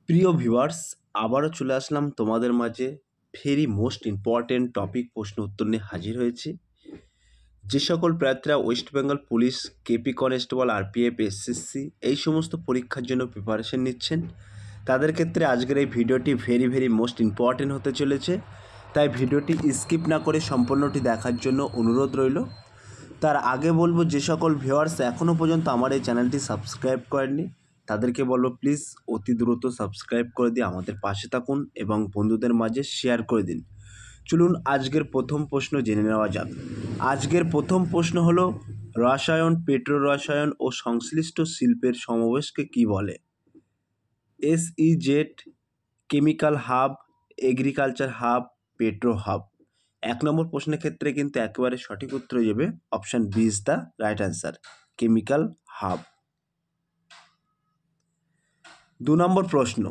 প্রিয় ভিউয়ার্স, আবারও চলে আসলাম তোমাদের মাঝে ভেরি মোস্ট ইম্পর্ট্যান্ট টপিক প্রশ্ন উত্তর নিয়ে হাজির হয়েছি। যে সকল প্রার্থীরা West Bengal police, KP constable, RPF, SSC এই সমস্ত পরীক্ষার জন্য প্রিপারেশন নিচ্ছেন, তাদের ক্ষেত্রে আজকের এই ভিডিওটি ভেরি মোস্ট ইম্পর্ট্যান্ট হতে চলেছে। তাই ভিডিওটি স্কিপ না করে সম্পূর্ণটি দেখার জন্য অনুরোধ রইল। তার আগে বলবো, যে সকল ভিউয়ার্স এখনও পর্যন্ত আমার এই চ্যানেলটি সাবস্ক্রাইব করেননি তাদেরকে বলবো প্লিজ অতি দ্রুত সাবস্ক্রাইব করে দিয়ে আমাদের পাশে থাকুন এবং বন্ধুদের মাঝে শেয়ার করে দিন। চলুন আজকের প্রথম প্রশ্ন জেনে নেওয়া যাক। আজকের প্রথম প্রশ্ন হলো, রসায়ন, পেট্রো রসায়ন ও সংশ্লিষ্ট শিল্পের সমাবেশকে কী বলে? SEZ, chemical hub, agriculture hub, petro hub. 1 নম্বর প্রশ্নের ক্ষেত্রে কিন্তু একেবারে সঠিক উত্তর হয়ে যাবে option B is the right answer, chemical hub. 2 নম্বর প্রশ্ন,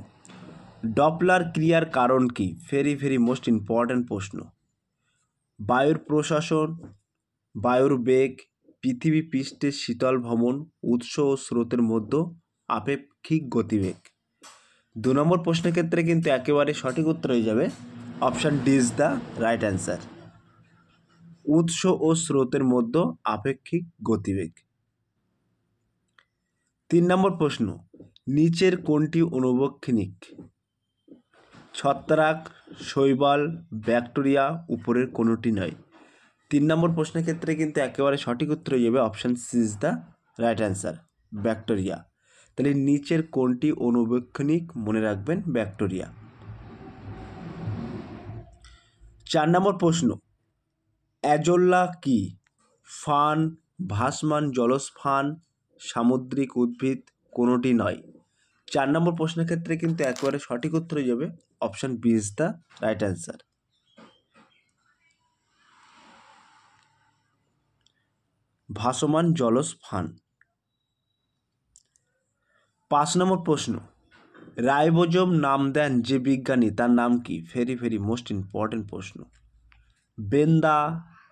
ডপলার ক্রিয়ার কারণ কি? ভেরি মোস্ট ইম্পর্ট্যান্ট প্রশ্ন। বায়ুর প্রশাসন, বায়ুর বেগ, পৃথিবী পৃষ্ঠের শীতল ভ্রমণ, উৎস ও স্রোতের মধ্যে আপেক্ষিক গতিবেগ। 2 নম্বর প্রশ্নের ক্ষেত্রে কিন্তু একেবারে সঠিক উত্তর হয়ে যাবে option D is the right answer, উৎস ও স্রোতের মধ্যে আপেক্ষিক গতিবেগ। 3 নম্বর প্রশ্ন, নিচের কোনটি অনুবক্ষণিক? ছত্রাক, শৈবাল, ব্যাকটেরিয়া, উপরের কোনোটি নয়। 3 নম্বর প্রশ্নের ক্ষেত্রে কিন্তু একেবারে সঠিক উত্তর হয়ে যাবে option C is the right answer, bacteria. তাহলে নিচের কোনটি অনুবক্ষণিক? মনে রাখবেন ব্যাকটেরিয়া। 4 নম্বর প্রশ্ন, অ্যাজোলা কি? ফান, ভাসমান জলজ ফান, সামুদ্রিক উদ্ভিদ, কোনোটি নয়। 4 নম্বর প্রশ্নের ক্ষেত্রে কিন্তু একেবারে সঠিক উত্তর হয়ে যাবে option B is the right answer, ভাসমান জলজ ফান। 5 নম্বর প্রশ্ন, রাইবোজোম নাম দেন যে বিজ্ঞানী, তার নাম কি? ভেরি মোস্ট ইম্পর্ট্যান্ট প্রশ্ন। বেন্দা,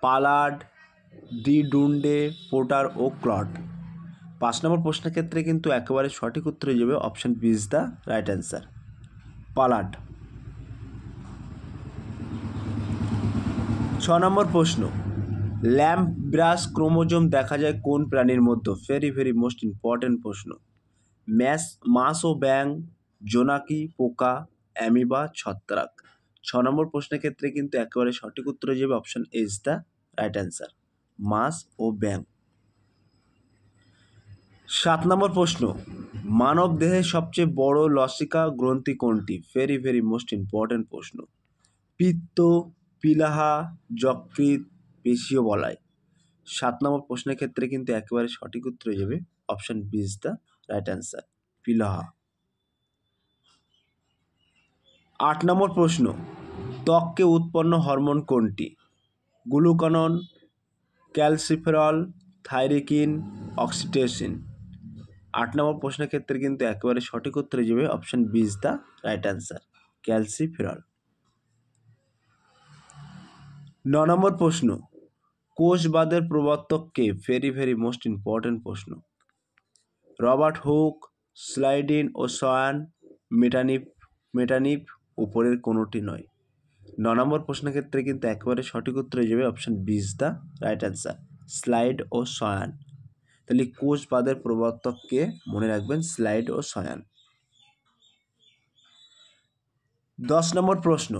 পালার্ড, ডি ডুন্ডে, পোর্টার ও ক্লড। 5 নম্বর প্রশ্নের ক্ষেত্রে কিন্তু একেবারে সঠিক উত্তর হয়ে যাবে option B is the right answer, Palade. 6 নম্বর প্রশ্ন, ল্যাম্প ব্রাশ ক্রোমোজোম দেখা যায় কোন প্রাণীর মধ্যে? ভেরি মোস্ট ইম্পর্ট্যান্ট প্রশ্ন। মাছ ও ব্যাং, জোনাকি, পোকা, অ্যামিবা, ছত্রাক। 6 নম্বর প্রশ্নের ক্ষেত্রে কিন্তু একেবারে সঠিক উত্তর হয়ে যাবে option A is the right answer, মাছ ও ব্যাং। 7 নম্বর প্রশ্ন, মানব দেহের সবচেয়ে বড় লসিকা গ্রন্থি কোনটি? ভেরি মোস্ট ইম্পর্ট্যান্ট প্রশ্ন। পিত্ত, পিলাহা, যকৃৎ, পেশীয় বলয়। 7 নম্বর প্রশ্নের ক্ষেত্রে কিন্তু একেবারে সঠিক উত্তর হয়ে যাবে option B is the right answer, পিলাহা। 8 নম্বর প্রশ্ন, ত্বকে উৎপন্ন হরমোন কোনটি? গ্লুকাগন, ক্যালসিফেরল, থাইরিকিন, অক্সিটোসিন। 8 নম্বর প্রশ্নের ক্ষেত্রে কিন্তু একেবারে সঠিক উত্তর হয়ে যাবে option B is the right answer, calciferol. 9 নম্বর প্রশ্ন, কোষবাদের প্রবর্তক কে? ভেরি মোস্ট ইম্পর্ট্যান্ট প্রশ্ন। রবার্ট হুক, স্লাইডিন ও সয়ান, মেটানিফ, উপরের কোনোটি নয়। 9 নম্বর প্রশ্নের ক্ষেত্রে কিন্তু একেবারে সঠিক উত্তর হয়ে যাবে option B is the right answer, Schleiden ও সয়ান। তাহলে কোষবাদের প্রবর্তককে মনে রাখবেন স্লাইড ও সয়ান। 10 নম্বর প্রশ্ন,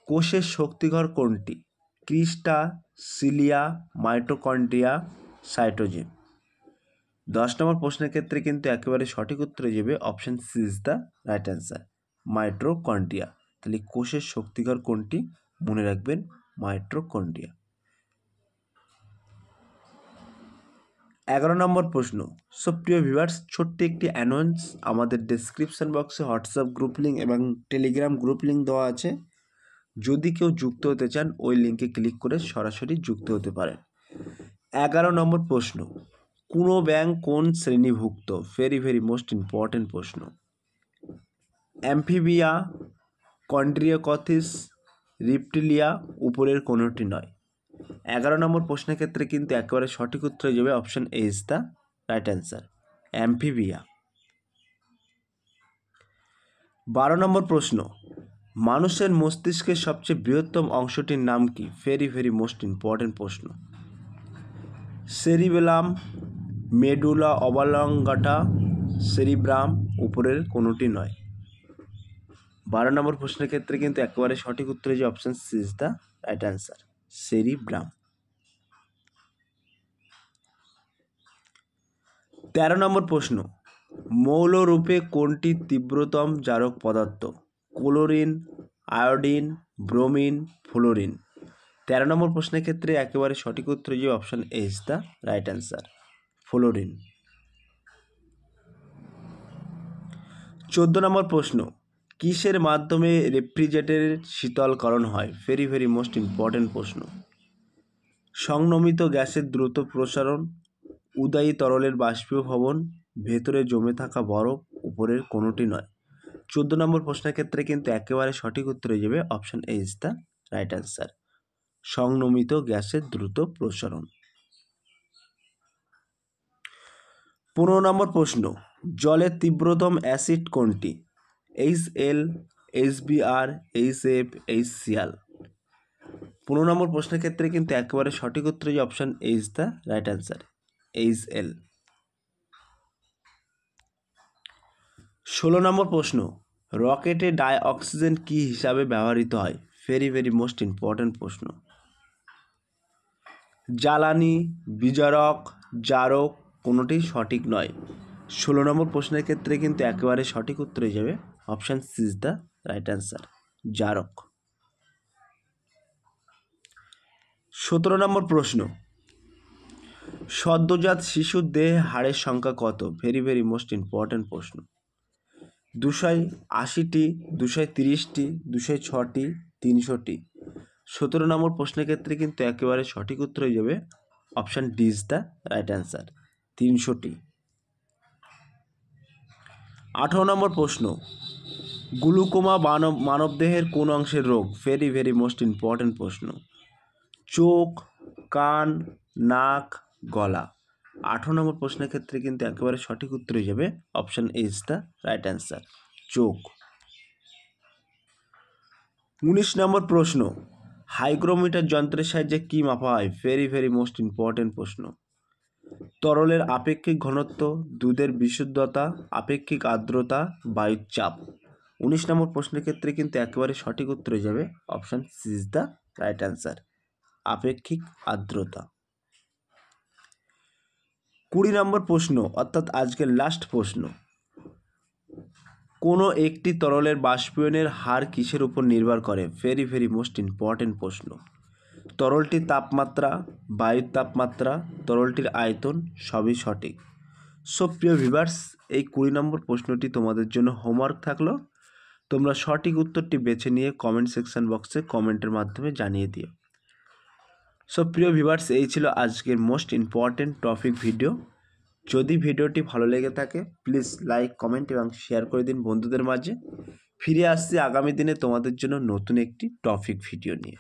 কোষের শক্তিঘর কোনটি? ক্রিস্টা, সিলিয়া, মাইটোকন্ড্রিয়া, সাইটোজেন। 10 নম্বর প্রশ্নের ক্ষেত্রে কিন্তু একেবারে সঠিক উত্তর হয়ে যাবে option C is the right answer, mitochondria. তাহলে কোষের শক্তিঘর কোনটি? মনে রাখবেন মাইটোকন্ড্রিয়া। 11 নম্বর প্রশ্ন, সুপ্রিয় ভিউয়ার্স, ছোট্ট একটি অ্যানাউন্স, আমাদের ডেসক্রিপশন বক্সে হোয়াটসঅ্যাপ গ্রুপ লিঙ্ক এবং টেলিগ্রাম গ্রুপ লিঙ্ক দেওয়া আছে। যদি কেউ যুক্ত হতে চান ওই লিঙ্কে ক্লিক করে সরাসরি যুক্ত হতে পারেন। 11 নম্বর প্রশ্ন, কোনো ব্যাঙ কোন শ্রেণীভুক্ত? ভেরি মোস্ট ইম্পর্ট্যান্ট প্রশ্ন। অ্যাম্ফিবিয়া, কন্ড্রিওকথিস, রিপ্টিলিয়া, উপরের কোনোটি নয়। 11 নম্বর প্রশ্নের ক্ষেত্রে কিন্তু একেবারে সঠিক উত্তর হয়ে যাবে option A is the right answer, Amphibia. 12 নম্বর প্রশ্ন, মানুষের মস্তিষ্কের সবচেয়ে বৃহত্তম অংশটির নাম কি? ভেরি মোস্ট ইম্পর্টেন্ট প্রশ্ন। সেরিবেলাম, মেডুলা অবলঙ্গাটা, সেরিব্রাম, উপরের কোনোটি নয়। 12 নম্বর প্রশ্নের ক্ষেত্রে কিন্তু একেবারে সঠিক উত্তর যে option C is the right answer, cerebrum. 13 নম্বর প্রশ্ন, মৌলরূপে কোনটি তীব্রতম জারক পদার্থ? Chlorine, iodine, bromine, fluorine. 13 নম্বর প্রশ্নের ক্ষেত্রে একেবারে সঠিক উত্তর যে option A is the right answer, fluorine. 14 নম্বর প্রশ্ন, কিসের মাধ্যমে রেফ্রিজারেটরের শীতলকরণ হয়? ভেরি মোস্ট ইম্পর্টেন্ট প্রশ্ন। সংনমিত গ্যাসের দ্রুত প্রসারণ, উদায়ী তরলের বাষ্পীভবন, ভেতরে জমে থাকা বরফ, উপরের কোনোটি নয়। 14 নম্বর প্রশ্নের ক্ষেত্রে কিন্তু একেবারে সঠিক উত্তর হয়ে যাবে option A is the right answer, সংনমিত গ্যাসের দ্রুত প্রসারণ। 15 নম্বর প্রশ্ন, জলের তীব্রতম অ্যাসিড কোনটি? HL, HBr, HF, HCl। 15 নম্বর প্রশ্নের ক্ষেত্রে কিন্তু একেবারে সঠিক উত্তর যে option A is the right answer, HL। 16 নম্বর প্রশ্ন, রকেটে ডাই অক্সিজেন কী হিসাবে ব্যবহৃত হয়? ভেরি মোস্ট ইম্পর্টেন্ট প্রশ্ন। জ্বালানি, বিজারক, জারক, কোনোটি সঠিক নয়। 16 নম্বর প্রশ্নের ক্ষেত্রে কিন্তু একেবারে সঠিক উত্তর হয়ে যাবে option C is the right answer, জারক। 17 নম্বর প্রশ্ন, সদ্যজাত শিশুর দেহে হাড়ের সংখ্যা কত? ভেরি মোস্ট ইম্পর্টেন্ট প্রশ্ন। 280টি, 230টি, 206টি, 300টি। 17 নম্বর প্রশ্নের ক্ষেত্রে কিন্তু একেবারে সঠিক উত্তর হয়ে যাবে option D is the right answer, 300টি। 18 নম্বর প্রশ্ন, গ্লুকোমা মানবদেহের কোন অংশের রোগ? ভেরি মোস্ট ইম্পর্টেন্ট প্রশ্ন। চোখ, কান, নাক, গলা। 18 নম্বর প্রশ্নের ক্ষেত্রে কিন্তু একেবারে সঠিক উত্তর হয়ে যাবে option A is the right answer, চোখ। 19 নম্বর প্রশ্ন, হাইগ্রোমিটার যন্ত্রের সাহায্যে কী মাপা হয়? ভেরি মোস্ট ইম্পর্টেন্ট প্রশ্ন। তরলের আপেক্ষিক ঘনত্ব, দুধের বিশুদ্ধতা, আপেক্ষিক আর্দ্রতা, বায়ুর চাপ। 19 নম্বর প্রশ্নের ক্ষেত্রে কিন্তু একেবারে সঠিক উত্তর হয়ে যাবে option C is the right answer, আপেক্ষিক আর্দ্রতা। 20 নম্বর প্রশ্ন অর্থাৎ আজকের লাস্ট প্রশ্ন, কোনো একটি তরলের বাষ্পীয়নের হার কিসের উপর নির্ভর করে? ভেরি মোস্ট ইম্পর্টেন্ট প্রশ্ন। তরলটির তাপমাত্রা, বায়ুর তাপমাত্রা, তরলটির আয়তন, সবই সঠিক। সো প্রিয় ভিউয়ার্স, এই 20 নম্বর প্রশ্নটি তোমাদের জন্য হোমওয়ার্ক থাকলো। তোমরা সঠিক উত্তরটি বেছে নিয়ে কমেন্ট সেকশন বক্সে কমেন্টের মাধ্যমে জানিয়ে দিও। সো প্রিয় ভিউয়ার্স, এই ছিল আজকের মোস্ট ইম্পর্টেন্ট টপিক ভিডিও। যদি ভিডিওটি ভালো লেগে থাকে প্লিজ লাইক, কমেন্ট এবং শেয়ার করে দিন বন্ধুদের মাঝে। ফিরে আসছি আগামী দিনে তোমাদের জন্য নতুন একটি টপিক ভিডিও নিয়ে।